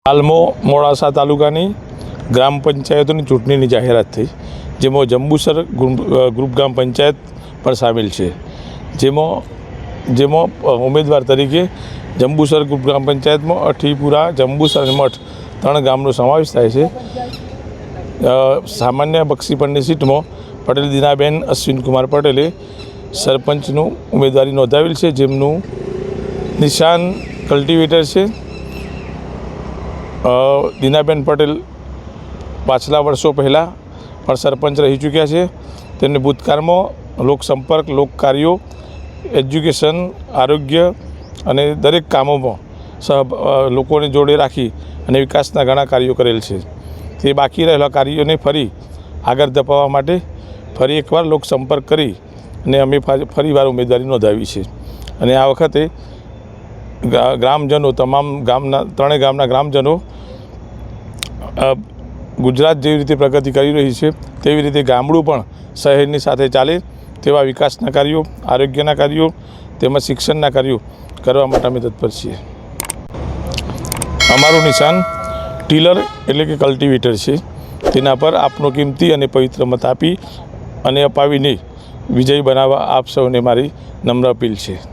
હાલમાં મોડાસા તાલુકાની ગ્રામ પંચાયતોની ચૂંટણીની જાહેરાત થઈ, જેમાં જંબુસર ગ્રુપ ગ્રામ પંચાયત પણ સામેલ છે। જેમાં ઉમેદવાર તરીકે જંબુસર ગ્રુપ ગ્રામ પંચાયતમાં અઠીપુરા, જંબુસર અને મઠ 3 ગામનો સમાવેશ થાય છે। સામાન્ય બક્ષીપણની સીટમાં પટેલ દીનાબેન અશ્વિનકુમાર પટેલે સરપંચનું ઉમેદવારી નોંધાવેલ છે, જેમનું નિશાન કલ્ટિવેટર છે। દીનાબેન પટેલ પાછલા વર્ષો પહેલાં પણ સરપંચ રહી ચૂક્યા છે। તેમને ભૂતકાળમાં લોકસંપર્ક, લોક કાર્યો, એજ્યુકેશન, આરોગ્ય અને દરેક કામોમાં લોકોને જોડે રાખી અને વિકાસના ઘણા કાર્યો કરેલ છે। તે બાકી રહેલા કાર્યોને ફરી આગળ ધપાવવા માટે ફરી એકવાર લોકસંપર્ક કરી અને અમે ફરીવાર ઉમેદવારી નોંધાવી છે। અને આ વખતે ગ્રામજનો, તમામ ગામના 3 ગામના ગ્રામજનો ગુજરાત જેવી રીતે પ્રગતિ કરી રહી છે તેવી રીતે ગામડું પણ શહેરની સાથે ચાલે તેવા વિકાસના કાર્યો, આરોગ્યના કાર્યો તેમજ શિક્ષણના કાર્યો કરવા માટે અમે તત્પર છીએ। અમારું નિશાન ટીલર એટલે કે કલ્ટિવેટર છે। તેના પર આપનો કિંમતી અને પવિત્ર મત આપી અને અપાવીને વિજય બનાવવા આપ સૌને મારી નમ્ર અપીલ છે।